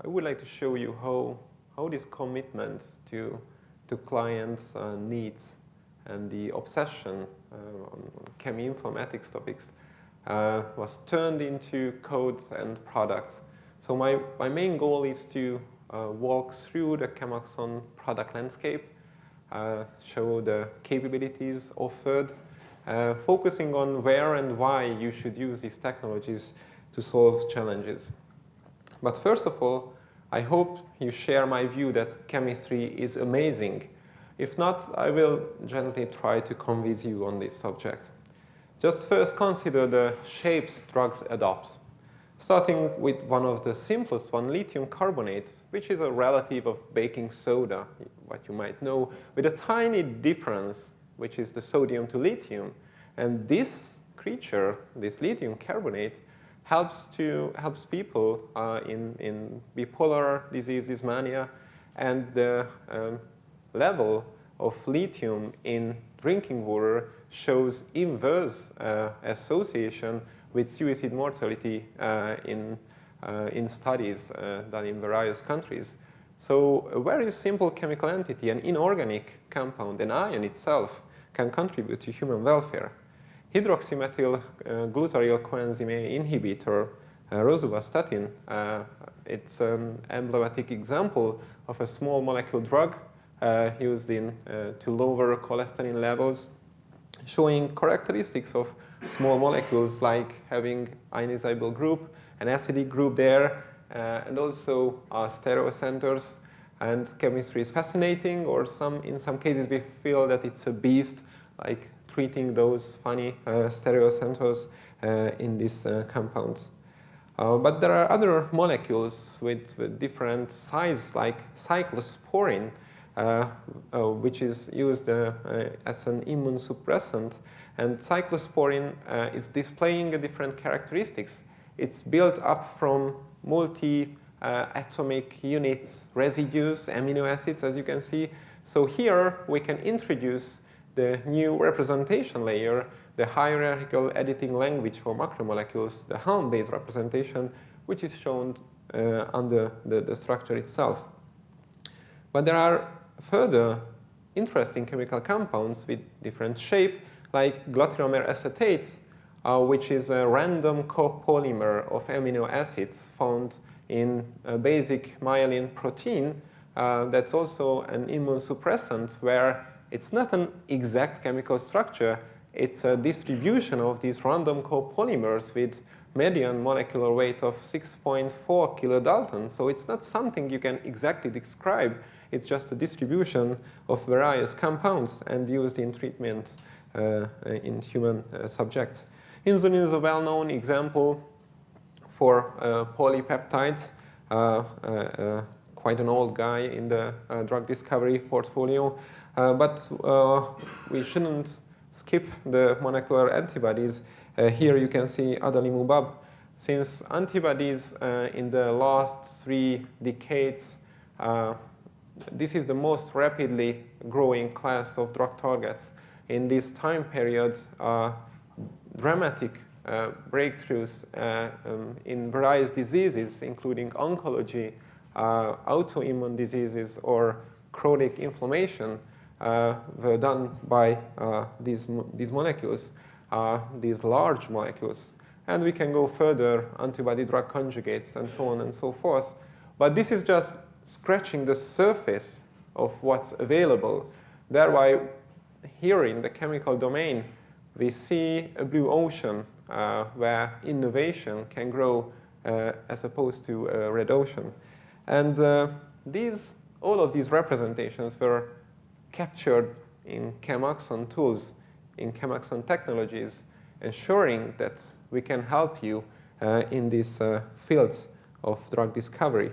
I would like to show you how this commitment to clients' needs and the obsession on cheminformatics topics was turned into codes and products. So my main goal is to walk through the ChemAxon product landscape, show the capabilities offered, focusing on where and why you should use these technologies to solve challenges. But first of all, I hope you share my view that chemistry is amazing. If not, I will gently try to convince you on this subject. Just first consider the shapes drugs adopt. Starting with one of the simplest one, lithium carbonate, which is a relative of baking soda, what you might know, with a tiny difference, which is the sodium to lithium. And this creature, this lithium carbonate, helps people in bipolar diseases, mania, and the level of lithium in drinking water shows inverse association with suicide mortality in studies done in various countries. So a very simple chemical entity, an inorganic compound, an ion itself, can contribute to human welfare. Hydroxymethyl glutaryl coenzyme A inhibitor, rosuvastatin, it's an emblematic example of a small molecule drug used to lower cholesterol levels, showing characteristics of small molecules like having ionizable group, an acidic group there, and also stereocenters. And chemistry is fascinating, or in some cases we feel that it's a beast, like treating those funny stereocenters in these compounds. But there are other molecules with different size, like cyclosporine, which is used as an immunosuppressant. And cyclosporine is displaying different characteristics. It's built up from multi-atomic units, residues, amino acids, as you can see. So here we can introduce the new representation layer, the hierarchical editing language for macromolecules, the Helm-based representation, which is shown under the structure itself. But there are further interesting chemical compounds with different shape, like glutyramine acetates, which is a random copolymer of amino acids found in a basic myelin protein. That's also an immunosuppressant, where it's not an exact chemical structure, it's a distribution of these random copolymers with median molecular weight of 6.4 kilodalton. So it's not something you can exactly describe, it's just a distribution of various compounds and used in treatment in human subjects. Insulin is a well-known example for polypeptides, quite an old guy in the drug discovery portfolio. But we shouldn't skip the molecular antibodies. Here you can see adalimumab. Since antibodies in the last 3 decades, this is the most rapidly growing class of drug targets. In this time period, dramatic breakthroughs in various diseases, including oncology, autoimmune diseases, or chronic inflammation, were done by these molecules, these large molecules. And we can go further, antibody-drug conjugates, and so on and so forth. But this is just scratching the surface of what's available. Thereby, here in the chemical domain, we see a blue ocean where innovation can grow as opposed to a red ocean. And all of these representations were captured in ChemAxon tools, in ChemAxon technologies, ensuring that we can help you in these fields of drug discovery.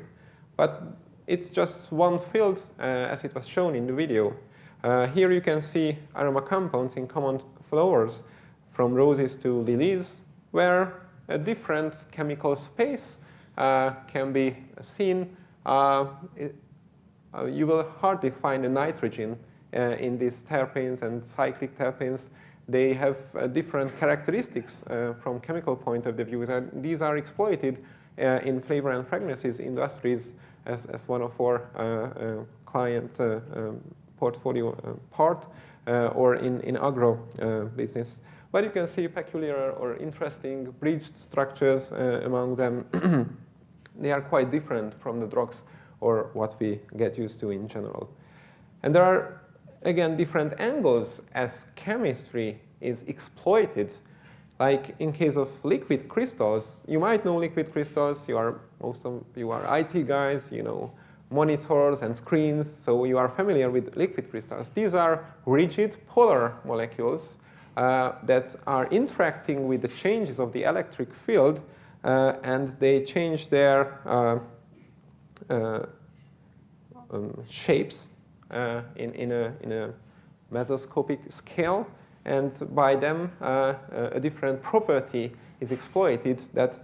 But it's just one field, as it was shown in the video. Here you can see aroma compounds in common flowers, from roses to lilies, where a different chemical space can be seen. You will hardly find a nitrogen in these terpenes and cyclic terpenes. They have different characteristics from chemical point of view, and these are exploited in flavor and fragrances industries as one of our client portfolio part, or in agro business. But you can see peculiar or interesting bridged structures among them. They are quite different from the drugs or what we get used to in general. And there are, again, different angles as chemistry is exploited. Like in case of liquid crystals, you might know liquid crystals. Most of you are IT guys, you know monitors and screens, so you are familiar with liquid crystals. These are rigid polar molecules that are interacting with the changes of the electric field, and they change their shapes in a mesoscopic scale, and by them a different property is exploited that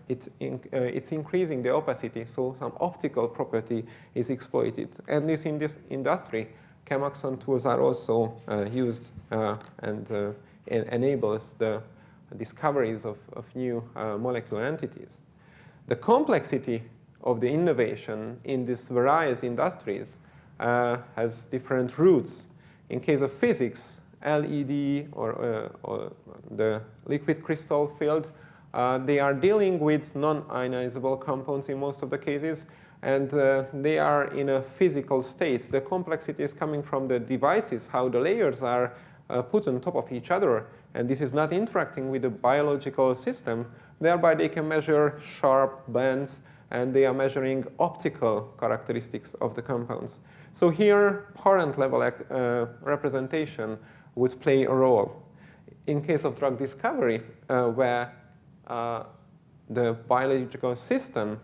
it's increasing the opacity, so some optical property is exploited. And in this industry, ChemAxon tools are also used and enables the discoveries of new molecular entities. The complexity of the innovation in these various industries has different roots. In case of physics, LED or the liquid crystal field, they are dealing with non-ionizable compounds in most of the cases, and they are in a physical state. The complexity is coming from the devices, how the layers are put on top of each other, and this is not interacting with the biological system. Thereby they can measure sharp bends, and they are measuring optical characteristics of the compounds. So here, parent level representation would play a role. In case of drug discovery, where the biological system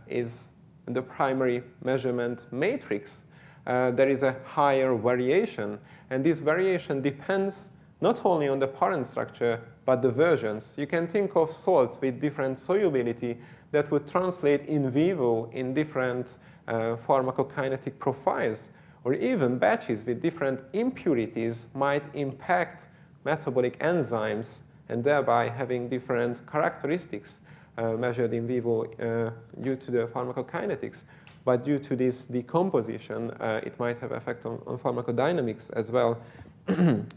is the primary measurement matrix, there is a higher variation. And this variation depends not only on the parent structure, but the versions. You can think of salts with different solubility that would translate in vivo in different pharmacokinetic profiles, or even batches with different impurities might impact metabolic enzymes and thereby having different characteristics measured in vivo due to the pharmacokinetics. But due to this decomposition, it might have effect on pharmacodynamics as well.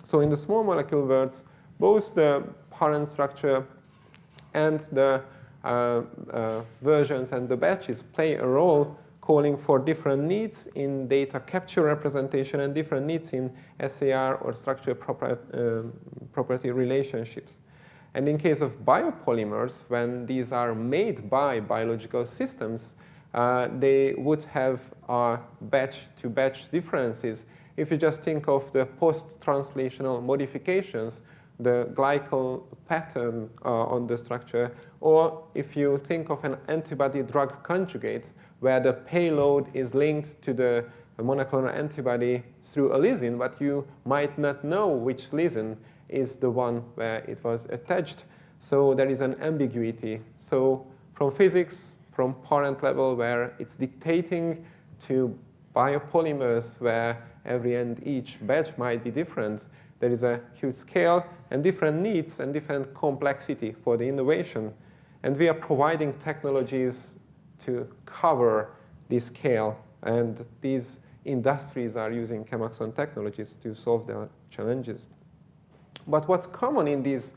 So in the small molecule worlds, both the parent structure and the versions and the batches play a role, calling for different needs in data capture representation and different needs in SAR or structure property relationships. And in case of biopolymers, when these are made by biological systems, they would have batch-to-batch differences. If you just think of the post-translational modifications, the glycal pattern on the structure, or if you think of an antibody-drug conjugate, where the payload is linked to the monoclonal antibody through a lysine, but you might not know which lysine is the one where it was attached. So there is an ambiguity. So from physics, from parent level, where it's dictating, to biopolymers, where every and each batch might be different, there is a huge scale and different needs and different complexity for the innovation. And we are providing technologies to cover this scale, and these industries are using ChemAxon technologies to solve their challenges. But what's common in these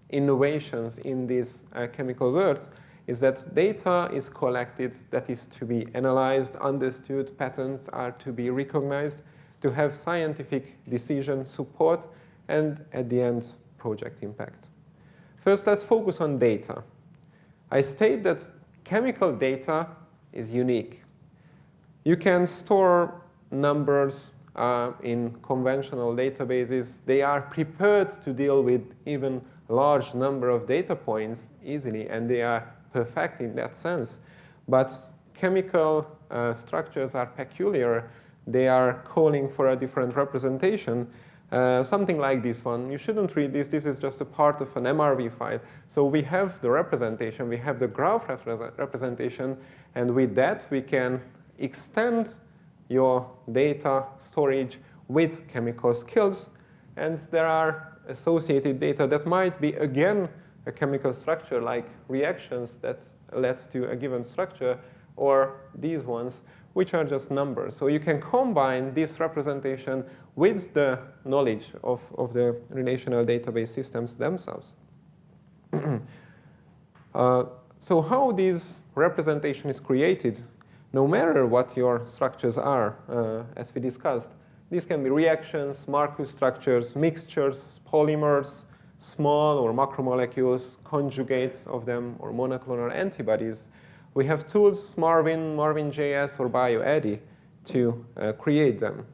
innovations in these chemical worlds is that data is collected that is to be analyzed, understood, patterns are to be recognized, to have scientific decision support, and at the end, project impact. First, let's focus on data. I state that chemical data is unique. You can store numbers in conventional databases. They are prepared to deal with even large number of data points easily, and they are perfect in that sense. But chemical structures are peculiar. They are calling for a different representation. Something like this one. You shouldn't read this. This is just a part of an MRV file. So we have the representation. We have the graph representation. And with that, we can extend your data storage with chemical skills. And there are associated data that might be, again, a chemical structure like reactions that led to a given structure, or these ones, which are just numbers. So you can combine this representation with the knowledge of the relational database systems themselves. So how this representation is created, no matter what your structures are, as we discussed, these can be reactions, Marcus structures, mixtures, polymers, small or macromolecules, conjugates of them, or monoclonal antibodies. We have tools, Marvin, Marvin.js, or BioEddy to create them.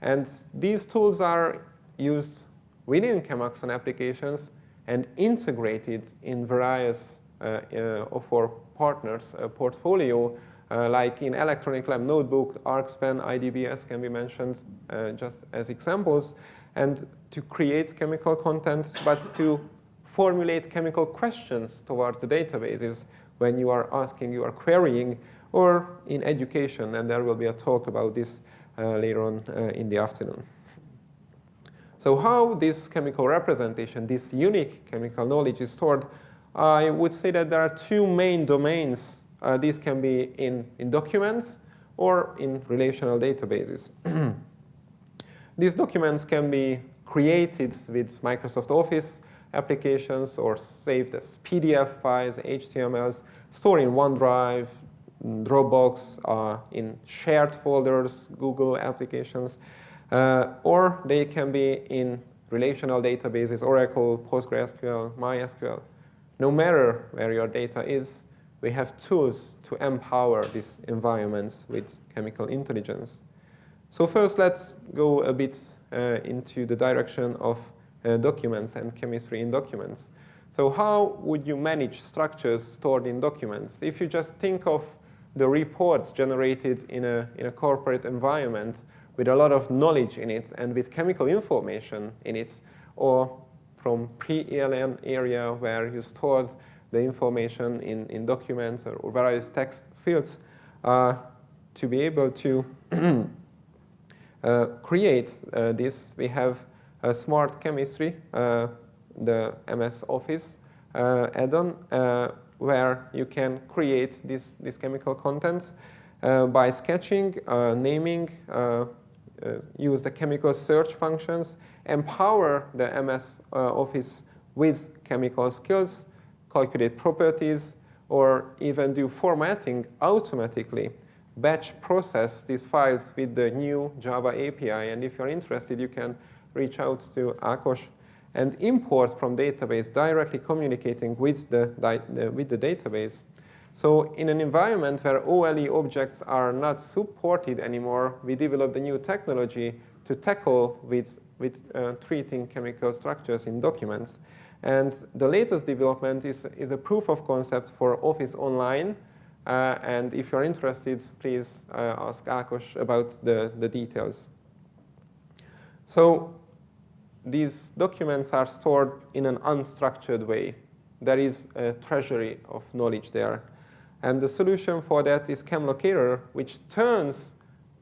And these tools are used within ChemAxon applications and integrated in various of our partners' portfolio, like in Electronic Lab Notebook, ArcSpan, IDBS can be mentioned just as examples, and to create chemical content, but to formulate chemical questions towards the databases when you are asking, you are querying, or in education, and there will be a talk about this later on in the afternoon. So how this chemical representation, this unique chemical knowledge is stored, I would say that there are two main domains. These can be in documents or in relational databases. These documents can be created with Microsoft Office applications or saved as PDF files, HTMLs, stored in OneDrive, Dropbox, in shared folders, Google applications, or they can be in relational databases, Oracle, PostgreSQL, MySQL. No matter where your data is, we have tools to empower these environments with chemical intelligence. So first, let's go a bit into the direction of documents and chemistry in documents. So how would you manage structures stored in documents? If you just think of the reports generated in a corporate environment with a lot of knowledge in it and with chemical information in it, or from pre-ELN area where you stored the information in documents or various text fields, to be able to create this, we have a smart chemistry, the MS Office add-on, where you can create these chemical contents by sketching, naming, use the chemical search functions, empower the MS Office with chemical skills, calculate properties, or even do formatting automatically, batch process these files with the new Java API. And if you're interested, you can reach out to Ákos, and import from database, directly communicating with the database. So in an environment where OLE objects are not supported anymore, we developed a new technology to tackle with treating chemical structures in documents. And the latest development is a proof of concept for Office Online. And if you're interested, please ask Ákos about the details. So these documents are stored in an unstructured way. There is a treasury of knowledge there. And the solution for that is ChemLocator, which turns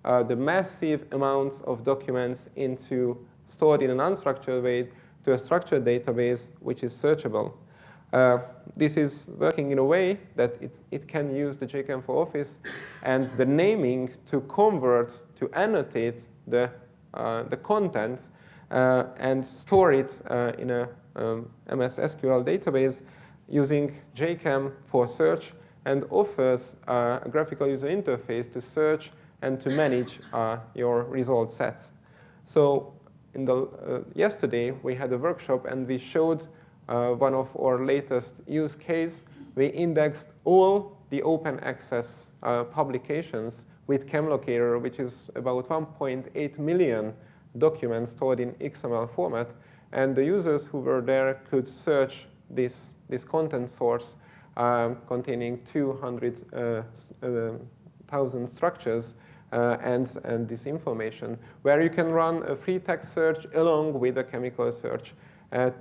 the massive amounts of documents stored in an unstructured way to a structured database which is searchable. This is working in a way that it can use the JChem for Office and the naming to convert, to annotate the contents and store it in a MS SQL database using JChem for search, and offers a graphical user interface to search and to manage your result sets. So yesterday we had a workshop and we showed one of our latest use case. We indexed all the open access publications with ChemLocator, which is about 1.8 million documents stored in XML format. And the users who were there could search this content source containing 200,000 structures and this information, where you can run a free text search along with a chemical search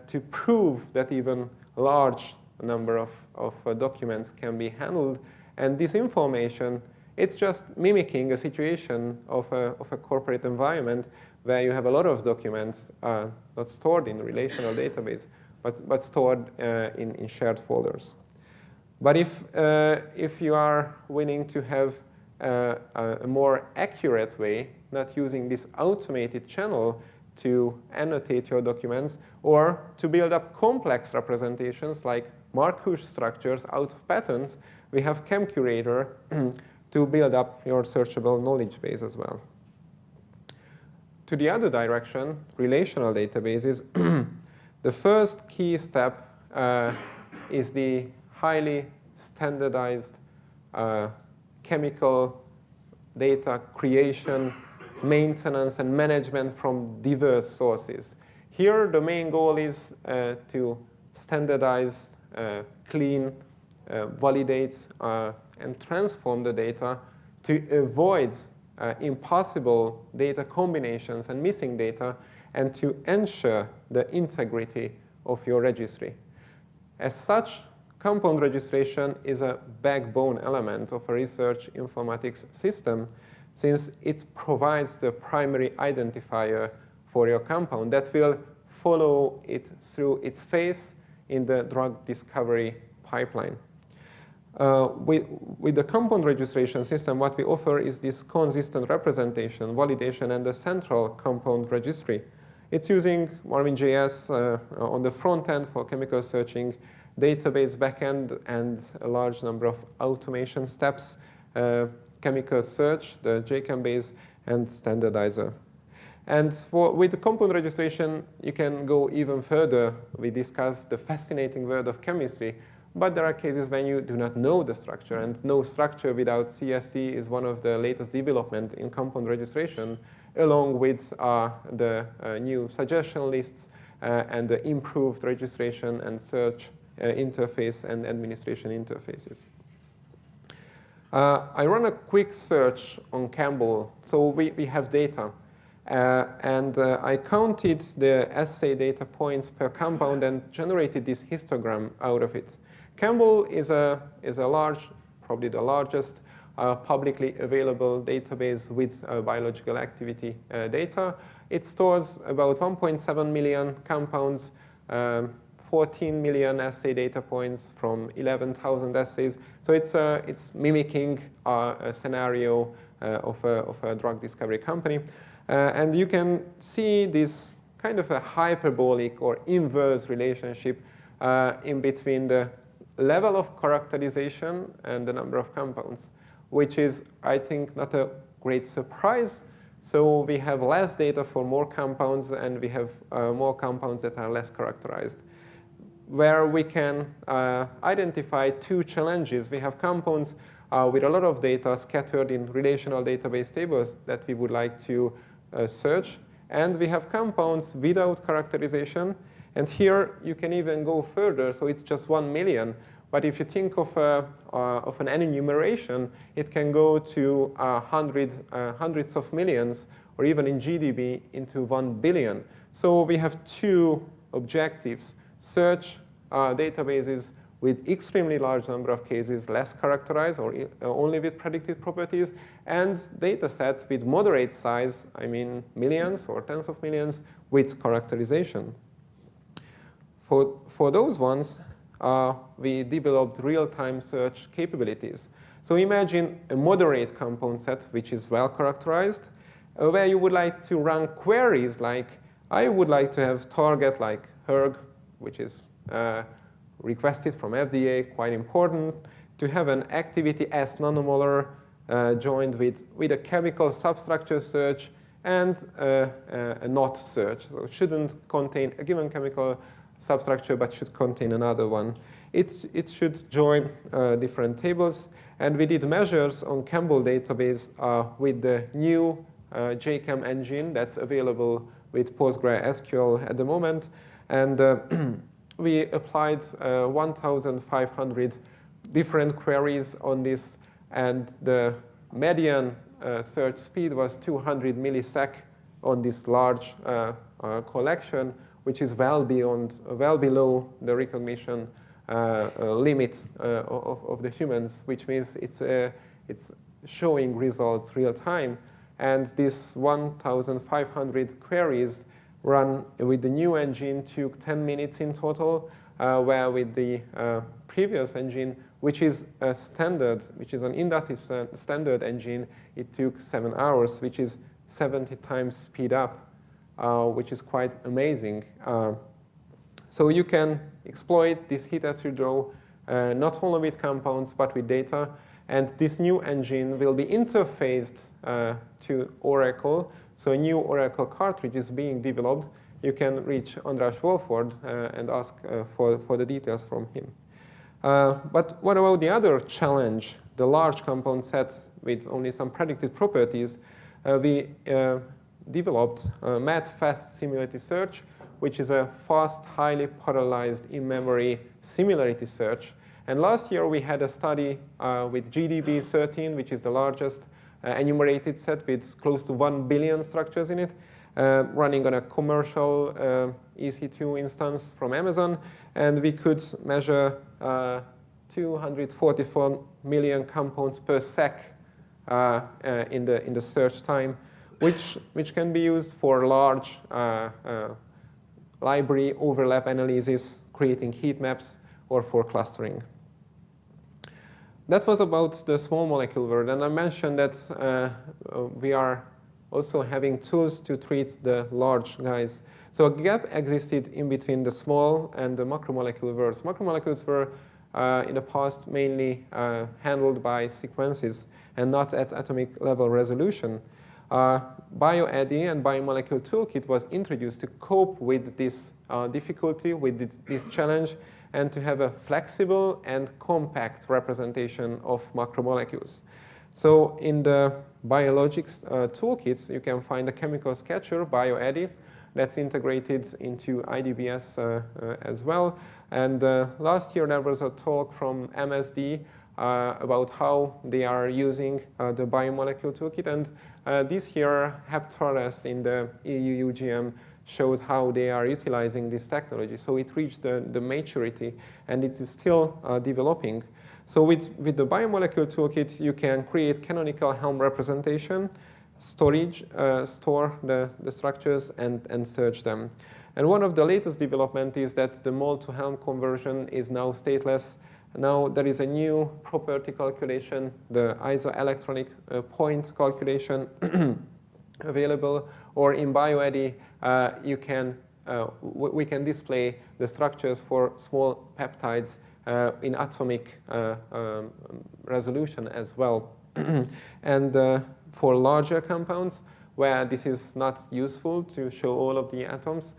to prove that even large number of documents can be handled. And this information, it's just mimicking a situation of a corporate environment where you have a lot of documents not stored in a relational database, but stored in shared folders. But if you are willing to have a more accurate way, not using this automated channel to annotate your documents, or to build up complex representations like Marcuse structures out of patterns, we have ChemCurator to build up your searchable knowledge base as well. To the other direction, relational databases, the first key step is the highly standardized chemical data creation, maintenance, and management from diverse sources. Here, the main goal is to standardize, clean, validate, and transform the data to avoid impossible data combinations and missing data, and to ensure the integrity of your registry. As such, compound registration is a backbone element of a research informatics system, since it provides the primary identifier for your compound that will follow it through its phase in the drug discovery pipeline. With the compound registration system, what we offer is this consistent representation, validation, and the central compound registry. It's using Marvin.js on the front end for chemical searching, database backend, and a large number of automation steps, chemical search, the JChem base, and standardizer. And with the compound registration, you can go even further. We discussed the fascinating world of chemistry, but there are cases when you do not know the structure, and no structure without CST is one of the latest development in compound registration, along with the new suggestion lists and the improved registration and search interface and administration interfaces. I run a quick search on Campbell, so we have data. And I counted the assay data points per compound and generated this histogram out of it. Campbell is a large, probably the largest publicly available database with biological activity data. It stores about 1.7 million compounds, 14 million assay data points from 11,000 assays. So it's mimicking a scenario of a drug discovery company. And you can see this kind of a hyperbolic or inverse relationship in between the level of characterization and the number of compounds, which is, I think, not a great surprise. So we have less data for more compounds, and we have more compounds that are less characterized. Where we can identify two challenges. We have compounds with a lot of data scattered in relational database tables that we would like to search. And we have compounds without characterization. And here you can even go further, so it's just 1 million. But if you think of an enumeration, it can go to hundreds of millions, or even in GDB into 1 billion. So we have two objectives: search databases with extremely large number of cases, less characterized or only with predicted properties, and data sets with moderate size, I mean millions or tens of millions, with characterization. For those ones, we developed real-time search capabilities. So imagine a moderate compound set which is well characterized, where you would like to run queries like, I would like to have target like HERG, which is requested from FDA, quite important, to have an activity as nanomolar joined with a chemical substructure search and a not search. So it shouldn't contain a given chemical substructure, but should contain another one. It should join different tables. And we did measures on Campbell database with the new JChem engine that's available with PostgreSQL at the moment. And we applied 1,500 different queries on this, and the median search speed was 200 millisec on this large collection, which is well below the recognition limit of the humans, which means it's showing results real time. And this 1,500 queries run with the new engine took 10 minutes in total, where with the previous engine, which is a standard, which is an industry standard engine, it took 7 hours, which is 70 times speed up, which is quite amazing. So you can exploit this heat as you draw, not only with compounds, but with data. And this new engine will be interfaced to Oracle. So a new Oracle cartridge is being developed. You can reach András Wolford and ask for the details from him. But what about the other challenge, the large compound sets with only some predicted properties? We developed MAD-FAST similarity search, which is a fast, highly parallelized in-memory similarity search. And last year we had a study with GDB13, which is the largest enumerated set with close to 1 billion structures in it, running on a commercial EC2 instance from Amazon. And we could measure 244 million compounds per sec in the search time, which can be used for large library overlap analysis, creating heat maps, or for clustering. That was about the small molecule world, and I mentioned that we are also having tools to treat the large guys. So a gap existed in between the small and the macromolecule worlds. Macromolecules were in the past mainly handled by sequences and not at atomic level resolution. BioAddy and Biomolecule Toolkit was introduced to cope with this difficulty, with this challenge, and to have a flexible and compact representation of macromolecules. So in the biologics toolkits, you can find a chemical sketcher, BioAddy, that's integrated into IDBS as well. And last year there was a talk from MSD about how they are using the biomolecule toolkit. And this year, Heptares in the EU UGM showed how they are utilizing this technology. So it reached the maturity, and it is still developing. So with the biomolecule toolkit, you can create canonical Helm representation, store the structures, and search them. And one of the latest development is that the mole to Helm conversion is now stateless. Now there is a new property calculation, the isoelectronic point calculation available, or in BioAddy, we can display the structures for small peptides in atomic resolution as well. And for larger compounds, where this is not useful to show all of the atoms,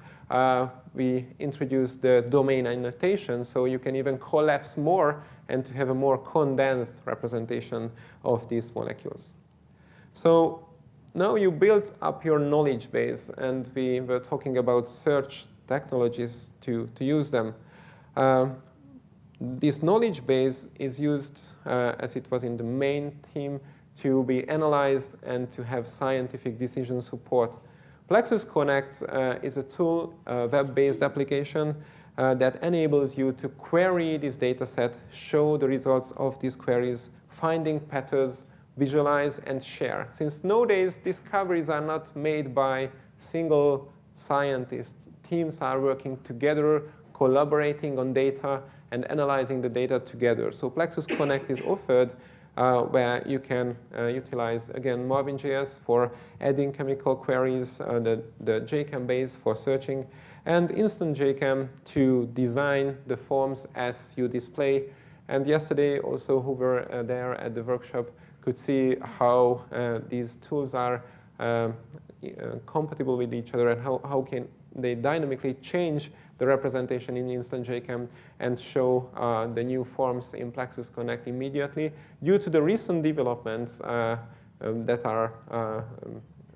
we introduced the domain annotation, so you can even collapse more and to have a more condensed representation of these molecules. So now you build up your knowledge base, and we were talking about search technologies to use them. This knowledge base is used, as it was in the main theme, to be analyzed and to have scientific decision support. Plexus Connect is a tool, web-based application that enables you to query this data set, show the results of these queries, finding patterns, visualize, and share. Since nowadays, discoveries are not made by single scientists. Teams are working together, collaborating on data, and analyzing the data together. So Plexus Connect is offered where you can utilize, again, Marvin.js for adding chemical queries, the JChem base for searching, and Instant JChem to design the forms as you display. And yesterday, also, who were there at the workshop could see how these tools are compatible with each other and how can they dynamically change the representation in Instant JChem and show the new forms in Plexus Connect immediately due to the recent developments that are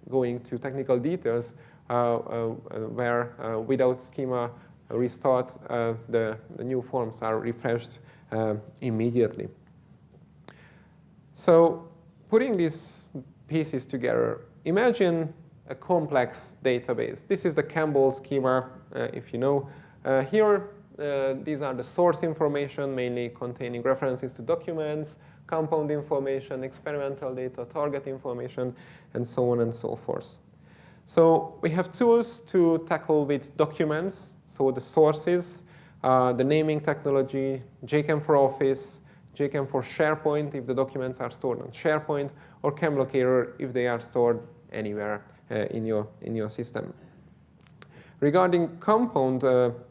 going to technical details where without schema restart, the new forms are refreshed immediately. So putting these pieces together, imagine a complex database. This is the Campbell schema, if you know. Here, these are the source information, mainly containing references to documents, compound information, experimental data, target information, and so on and so forth. So we have tools to tackle with documents, so the sources. the naming technology, JChem for Office, JChem for SharePoint if the documents are stored on SharePoint, or ChemLocator if they are stored anywhere in your system. Regarding compound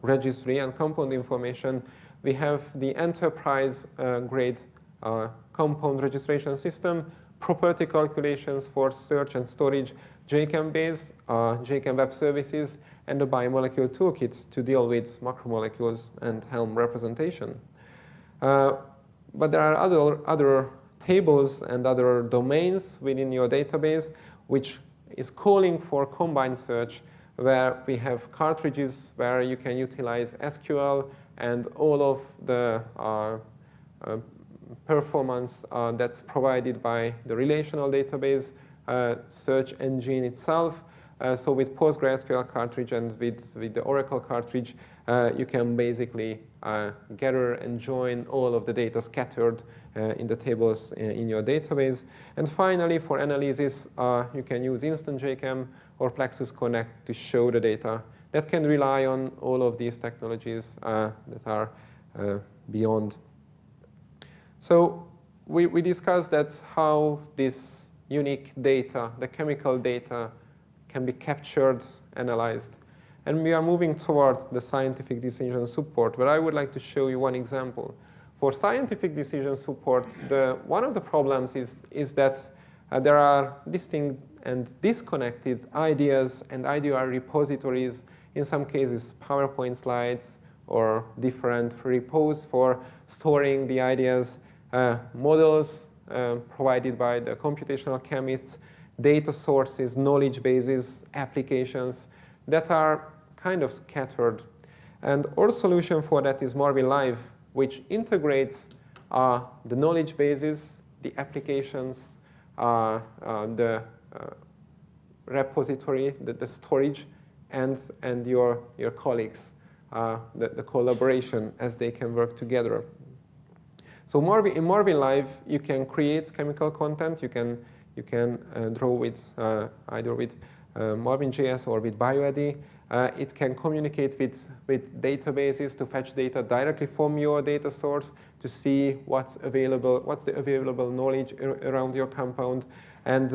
registry and compound information, we have the enterprise-grade compound registration system, property calculations for search and storage, JChem base, JChem web services, and the biomolecule toolkit to deal with macromolecules and Helm representation. But there are other tables and other domains within your database which is calling for combined search, where we have cartridges where you can utilize SQL and all of the performance that's provided by the relational database search engine itself. So with PostgreSQL cartridge and with the Oracle cartridge, you can basically gather and join all of the data scattered in the tables in your database. And finally, for analysis, you can use Instant JChem or Plexus Connect to show the data. That can rely on all of these technologies that are beyond. So we discussed that how this unique data, the chemical data, can be captured, analyzed. And we are moving towards the scientific decision support, where I would like to show you one example. For scientific decision support, one of the problems is that there are distinct and disconnected ideas and idea repositories, in some cases PowerPoint slides or different repos for storing the ideas, models provided by the computational chemists, data sources, knowledge bases, applications that are kind of scattered. And our solution for that is Marvin Live, which integrates the knowledge bases, the applications, the repository, the storage, and your colleagues, the collaboration as they can work together. So in Marvin Live, you can create chemical content. You can draw with either with Marvin.js or with BioAD. It can communicate with databases to fetch data directly from your data source to see what's the available knowledge around your compound. And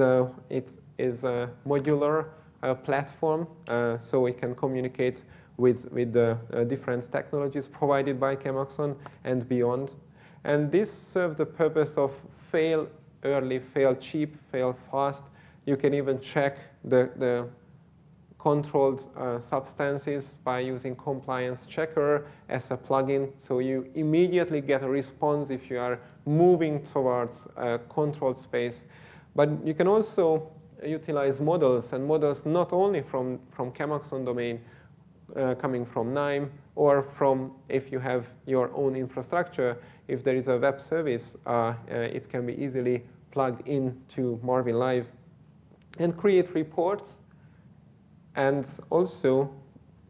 it is a modular platform, so it can communicate with the different technologies provided by ChemAxon and beyond. And this serves the purpose of fail early, fail cheap, fail fast. You can even check the controlled substances by using Compliance Checker as a plugin. So you immediately get a response if you are moving towards a controlled space. But you can also utilize models, and models not only from ChemAxon domain, coming from KNIME, or from, if you have your own infrastructure, if there is a web service, it can be easily plugged into Marvin Live and create reports, and also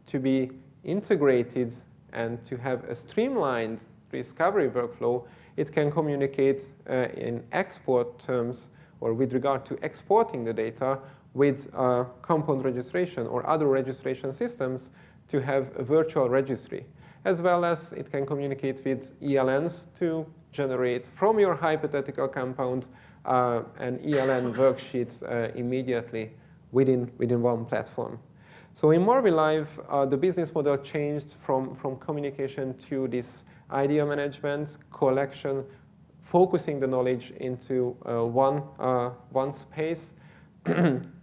to be integrated and to have a streamlined discovery workflow. It can communicate in export terms, or with regard to exporting the data, with compound registration or other registration systems to have a virtual registry, as well as it can communicate with ELNs to generate from your hypothetical compound an ELN worksheet immediately within one platform. So in Marvin Live, the business model changed from communication to this idea management, collection, focusing the knowledge into one space,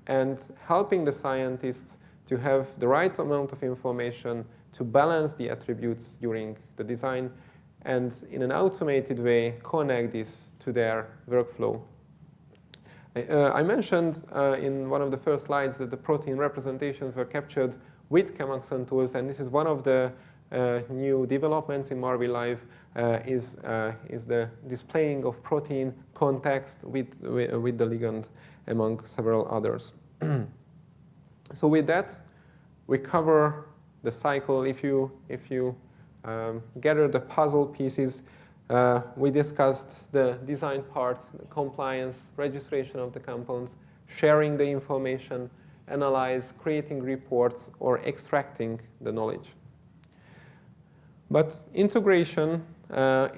and helping the scientists to have the right amount of information to balance the attributes during the design, and in an automated way connect this to their workflow. I mentioned in one of the first slides that the protein representations were captured with ChemAxon tools, and this is one of the new developments in Marvin Live, is the displaying of protein context with the ligand, among several others. So with that, we cover the cycle. If you gather the puzzle pieces, we discussed the design part, the compliance, registration of the compounds, sharing the information, analyze, creating reports, or extracting the knowledge. But integration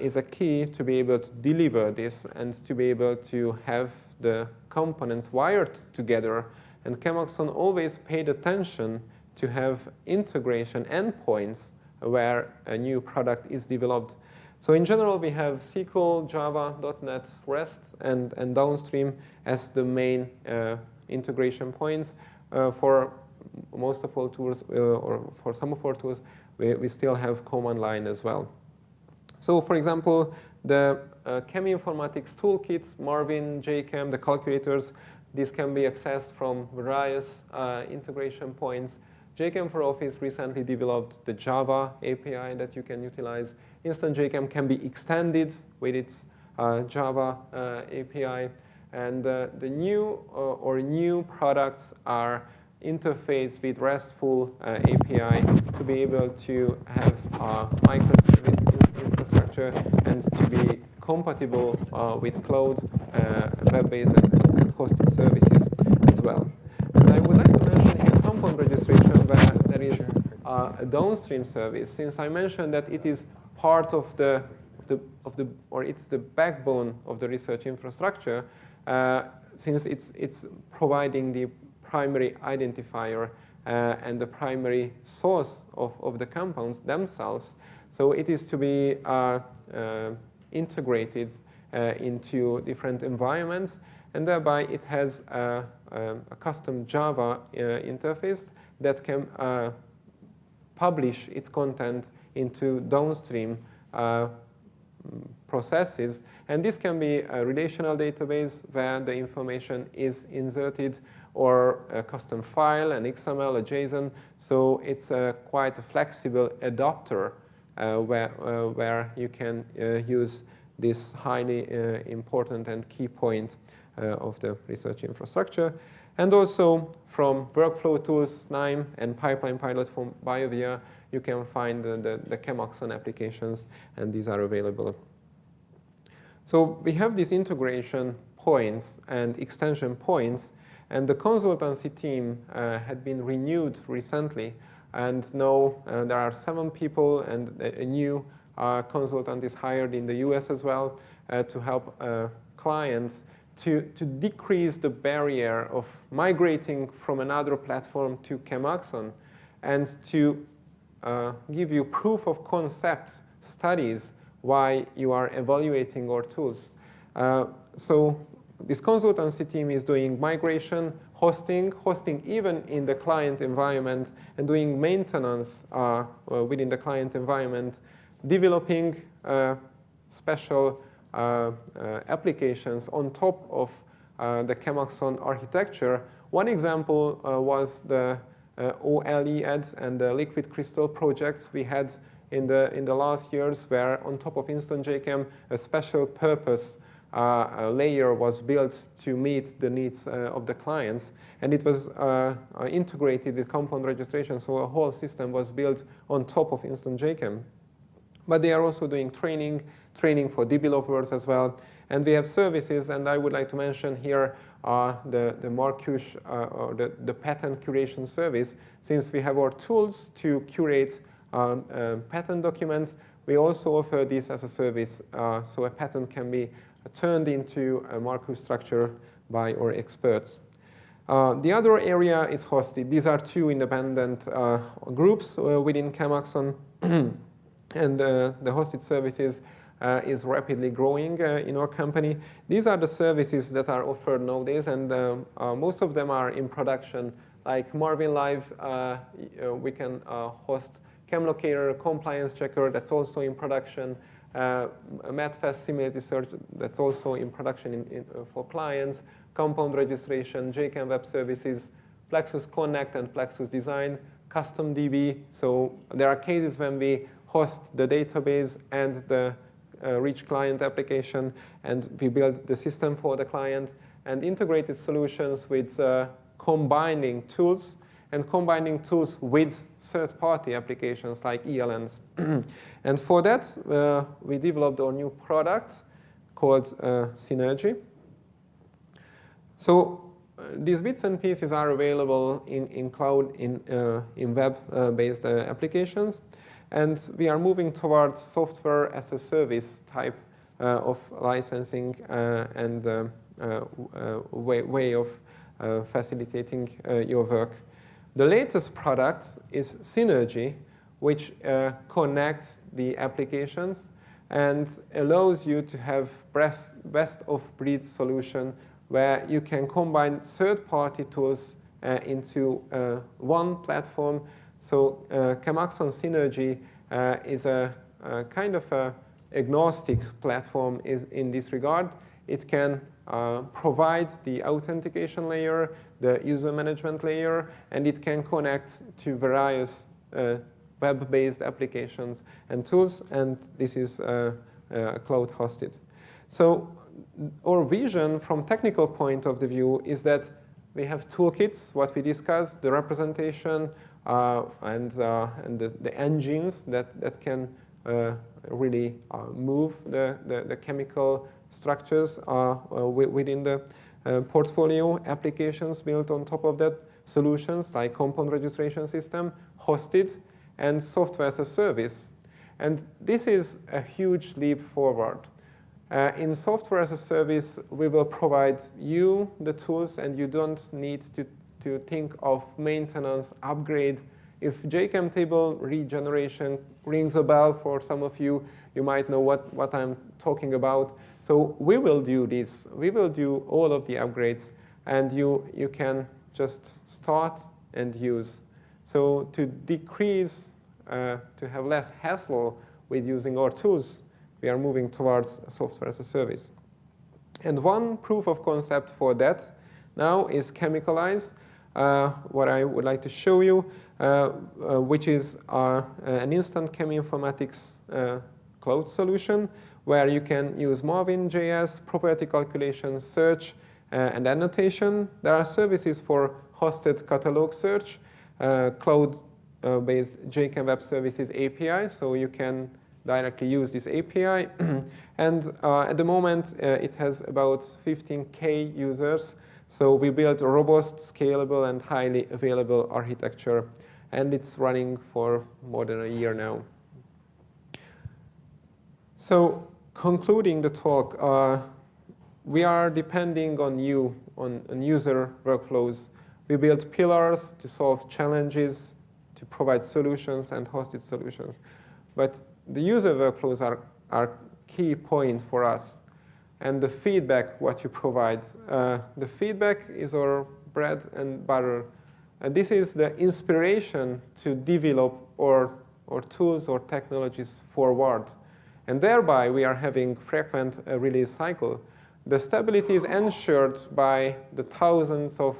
is a key to be able to deliver this and to be able to have the components wired together. And ChemAxon always paid attention to have integration endpoints where a new product is developed. So in general, we have SQL, Java, .NET, REST, and downstream as the main integration points. For most of our tools, or for some of our tools, we still have command line as well. So for example, the Cheminformatics toolkit, Marvin, JChem, the calculators, these can be accessed from various integration points. JChem for Office recently developed the Java API that you can utilize. Instant JChem can be extended with its Java API. And the new products are interfaced with RESTful API to be able to have a microservice infrastructure and to be compatible with cloud, web-based, and hosted services as well. And I would like to mention in compound registration where there is a downstream service, since I mentioned that it is part of or it's the backbone of the research infrastructure, since it's providing the primary identifier and the primary source of the compounds themselves. So it is to be integrated into different environments, and thereby it has a custom Java interface that can publish its content into downstream processes. And this can be a relational database where the information is inserted, or a custom file, an XML, a JSON. So it's quite a flexible adapter where you can use this highly important and key point of the research infrastructure. And also from workflow tools, SNIME, and pipeline pilots from BioVia, you can find the ChemAxon applications, and these are available. So we have these integration points and extension points, and the consultancy team had been renewed recently, and now there are 7 people, and a new consultant is hired in the US as well to help clients to decrease the barrier of migrating from another platform to ChemAxon, and to give you proof of concept studies why you are evaluating our tools. So this consultancy team is doing migration, hosting even in the client environment, and doing maintenance within the client environment, developing special applications on top of the ChemAxon architecture. One example was the OLE ads and the liquid crystal projects we had in the last years, where on top of Instant JChem, a special purpose layer was built to meet the needs of the clients. And it was integrated with compound registration, so a whole system was built on top of Instant JChem. But they are also doing training for developers as well. And we have services, and I would like to mention here the Marcus, or the patent curation service. Since we have our tools to curate patent documents, we also offer this as a service, so a patent can be turned into a Marcus structure by our experts. The other area is hosted. These are 2 independent groups within ChemAxon, and the hosted services is rapidly growing in our company. These are the services that are offered nowadays, and most of them are in production. Like Marvin Live, we can host ChemLocator, Compliance Checker, that's also in production. MedFast Simulated Search, that's also in production for clients. Compound Registration, JChem Web Services, Plexus Connect and Plexus Design, Custom DB. So there are cases when we host the database and the rich client application, and we build the system for the client, and integrated solutions with combining tools with third-party applications like ELNs. And for that, we developed our new product called Synergy. So these bits and pieces are available in cloud, in web-based applications. And we are moving towards software as a service type of licensing and way of facilitating your work. The latest product is Synergy, which connects the applications and allows you to have best-of-breed solution where you can combine third-party tools into one platform. So ChemAxon Synergy is a kind of a agnostic platform in this regard. It can provide the authentication layer, the user management layer, and it can connect to various web-based applications and tools, and this is cloud-hosted. So our vision from technical point of the view is that we have toolkits, what we discussed, the representation, and the engines that can really move the chemical structures within the portfolio, applications built on top of that, solutions like compound registration system, hosted, and software as a service. And this is a huge leap forward. In software as a service, we will provide you the tools, and you don't need to think of maintenance, upgrade. If JChem table regeneration rings a bell for some of you, you might know what I'm talking about. So we will do this. We will do all of the upgrades, and you can just start and use. So to decrease, to have less hassle with using our tools, we are moving towards software as a service. And one proof of concept for that now is Chemicalize, what I would like to show you, which is an instant cheminformatics cloud solution where you can use Marvin.js, property calculation, search, and annotation. There are services for hosted catalog search, cloud-based JChem Web Services API, so you can directly use this API. And at the moment, it has about 15K users. So we built a robust, scalable, and highly available architecture. And it's running for more than a year now. So concluding the talk, we are depending on you, on user workflows. We built pillars to solve challenges, to provide solutions and hosted solutions. But the user workflows are key point for us. And the feedback, what you provide, the feedback is our bread and butter. And this is the inspiration to develop our tools or technologies forward. And thereby, we are having frequent release cycle. The stability is ensured by the thousands of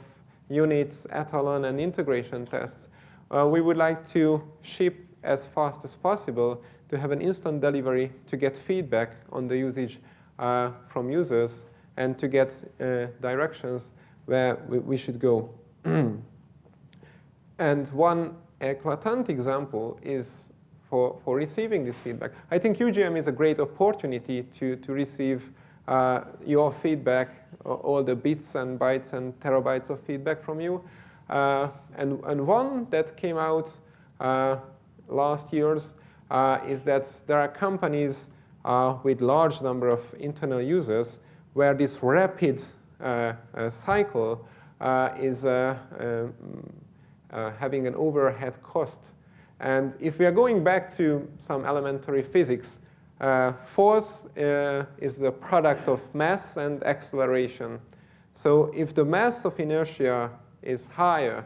units, etalon, and integration tests. We would like to ship as fast as possible to have an instant delivery to get feedback on the usage from users and to get directions where we should go. And one eclatant example is for receiving this feedback. I think UGM is a great opportunity to receive your feedback, all the bits and bytes and terabytes of feedback from you. And one that came out last years is that there are companies with large number of internal users where this rapid cycle is having an overhead cost. And if we are going back to some elementary physics, force is the product of mass and acceleration. So if the mass of inertia is higher,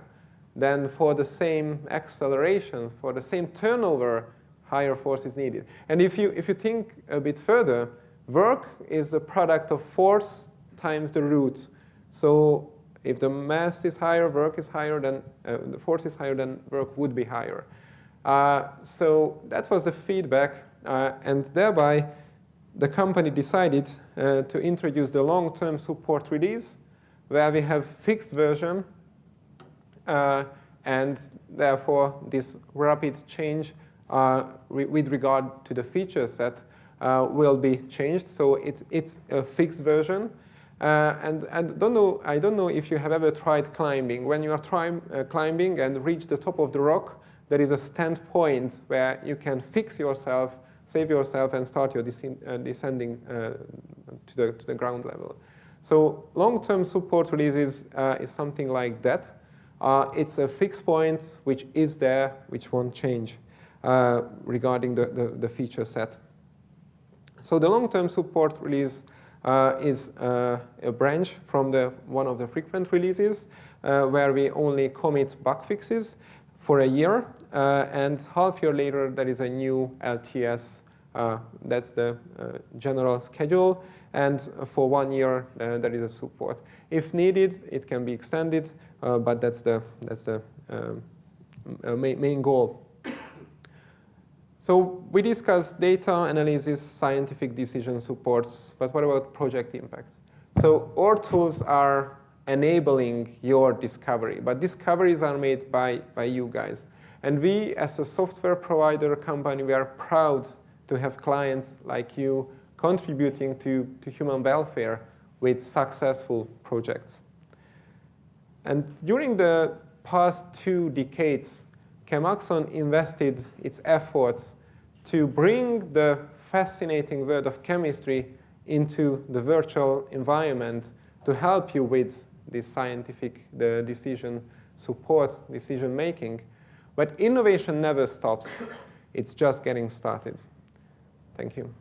then for the same acceleration, for the same turnover, higher force is needed. And if you think a bit further, work is the product of force times the root. So if the mass is higher, work is higher, then the force is higher, then work would be higher. So that was the feedback, and thereby the company decided to introduce the long-term support release, where we have fixed version, and therefore this rapid change with regard to the features that will be changed. So it's a fixed version. And I don't know if you have ever tried climbing. When you are climbing and reach the top of the rock, there is a standpoint where you can fix yourself, save yourself, and start your descending to the ground level. So long-term support releases is something like that. It's a fixed point which is there, which won't change regarding the feature set. So the long-term support release is a branch from one of the frequent releases where we only commit bug fixes for a year, and half year later there is a new LTS. That's the general schedule, and for 1 year there is a support. If needed, it can be extended, but that's the main goal. So we discussed data analysis, scientific decision support, but what about project impact? So our tools are enabling your discovery, but discoveries are made by you guys. And we, as a software provider company, we are proud to have clients like you contributing to human welfare with successful projects. And during the past 2 decades, ChemAxon invested its efforts to bring the fascinating world of chemistry into the virtual environment to help you with this scientific decision support, decision making. But innovation never stops. It's just getting started. Thank you.